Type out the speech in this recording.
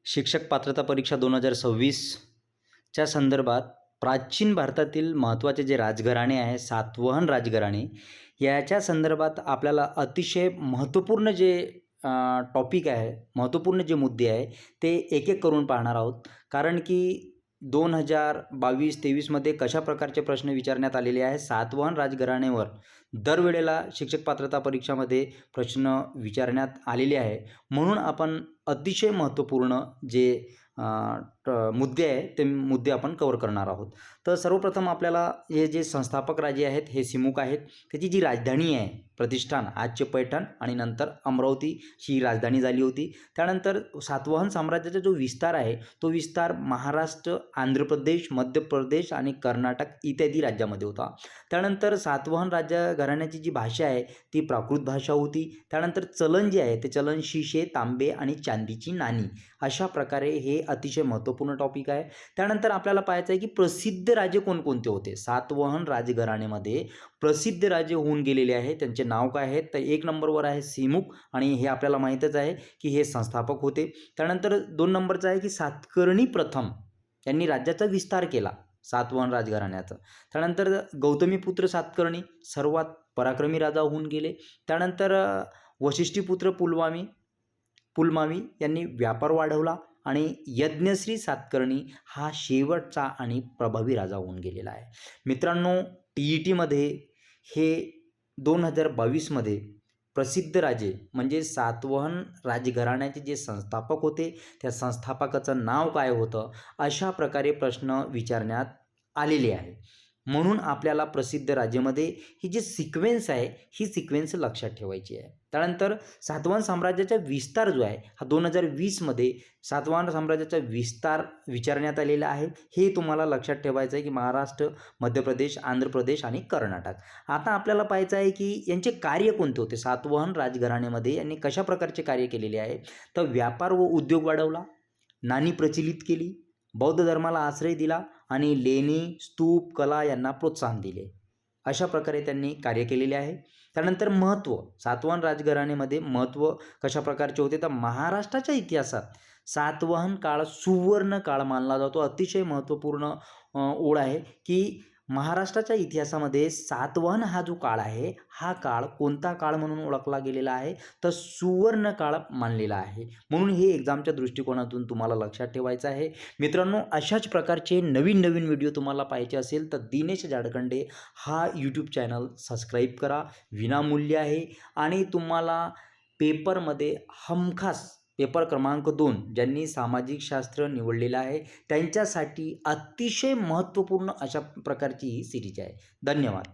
शिक्षक पात्रता परीक्षा 2026च्या संदर्भात प्राचीन भारतातील महत्त्वाचे जे राजघराणे आहे, सातवाहन राजघराणे, याच्या संदर्भात आपल्याला अतिशय महत्त्वपूर्ण जे टॉपिक आहे, महत्त्वपूर्ण जे मुद्दे आहे, ते एक-एक करून पाहणार आहोत. कारण की 2022-23मध्ये कशा प्रकारचे प्रश्न विचारण्यात आलेले आहे, सातवाहन राजघराण्यावर दरवेळेला शिक्षक पात्रता परीक्षामध्ये प्रश्न विचारण्यात आलेले आहे. म्हणून आपण अतिशय महत्त्वपूर्ण जे मुद्दे आहे ते मुद्दे आपण कव्हर करणार आहोत. तर सर्वप्रथम आपल्याला हे जे संस्थापक राजे आहेत हे सिमुक आहेत. त्याची जी राजधानी आहे प्रतिष्ठान, आजचे पैठण आणि नंतर अमरावती ही राजधानी झाली होती. त्यानंतर सातवाहन साम्राज्याचा जो विस्तार आहे तो विस्तार महाराष्ट्र, आंध्र प्रदेश, मध्य प्रदेश आणि कर्नाटक इत्यादी राज्यामध्ये होता. त्यानंतर सातवाहन घराण्याची जी भाषा आहे ती प्राकृत भाषा होती. त्यानंतर चलन जे आहे ते चलन शिशे, तांबे आणि चांदीची नाणी. अशा प्रकारे हे अतिशय महत्त्वपूर्ण टॉपिक आहे. त्यानंतर आपल्याला पाहायचं आहे की प्रसिद्ध राजे कोणकोणते होते. सातवाहन राजघराण्यामध्ये प्रसिद्ध राजे होऊन गेलेले आहेत. त्यांचे नाव काय आहेत तर 1 नंबरवर आहे सिमुक आणि हे आपल्याला माहीतच आहे की हे संस्थापक होते. त्यानंतर 2 नंबरचा आहे की सातकर्णी प्रथम यांनी राज्याचा विस्तार केला सातवाहन राजघराण्याचा. त्यानंतर गौतमीपुत्र सातकर्णी सर्वात पराक्रमी राजा होऊन गेले. त्यानंतर वशिष्ठीपुत्र पुलमावी यांनी व्यापार वाढवला आणि यज्ञश्री सातकर्णी हा शेवटचा आणि प्रभावी राजा होऊन गेलेला आहे. मित्रांनो, TETमध्ये हे 2022मध्ये प्रसिद्ध राजे म्हणजे सातवाहन राजघराण्याचे जे संस्थापक होते त्या संस्थापकाचं नाव काय होतं, अशा प्रकारे प्रश्न विचारण्यात आलेले आहे. म्हणून आपल्याला प्रसिद्ध राजेमध्ये ही जी सिक्वेन्स आहे ही सिक्वेन्स लक्षात ठेवायची आहे. त्यानंतर सातवाहन साम्राज्याचा विस्तार जो आहे हा 2020मध्ये सातवाहन साम्राज्याचा विस्तार विचारण्यात आलेला आहे. हे तुम्हाला लक्षात ठेवायचं आहे की महाराष्ट्र, मध्य प्रदेश, आंध्र प्रदेश आणि कर्नाटक. आता आपल्याला पाहायचं आहे की यांचे कार्य कोणते होते. सातवाहन राजघराण्यामध्ये यांनी कशा प्रकारचे कार्य केलेले आहे तर व्यापार व उद्योग वाढवला, नाणी प्रचलित केली, बौद्ध धर्माला आश्रय दिला आणि लेणी, स्तूप, कला यांना प्रोत्साहन दिले. अशा प्रकारे त्यांनी कार्य केलेले आहे. त्यानंतर महत्त्व, सातवाहन राजघराण्यामध्ये महत्त्व कशा प्रकारचे होते तर महाराष्ट्राच्या इतिहासात सातवाहन काळ सुवर्ण काळ मानला जातो. अतिशय महत्त्वपूर्ण ओळ आहे की महाराष्ट्राच्या इतिहासामध्ये सातवाहन हा जो काळ आहे हा काळ कोणता काळ म्हणून ओळखला गेलेला आहे तर सुवर्ण काळ मानलेला आहे. म्हणून हे एक्झामच्या दृष्टिकोनातून तुम्हाला लक्षात ठेवायचं आहे. मित्रांनो, अशाच प्रकारचे नवीन व्हिडिओ तुम्हाला पाहायचे असेल तर दिनेश जाडखंडे हा यूट्यूब चॅनल सबस्क्राईब करा. विनामूल्य आहे आणि तुम्हाला पेपरमध्ये हमखास पेपर क्रमांक 2 ज्यांनी सामाजिक शास्त्र निवडलेलं आहे त्यांच्यासाठी अतिशय महत्त्वपूर्ण अशा प्रकारची ही सिरीज आहे. धन्यवाद.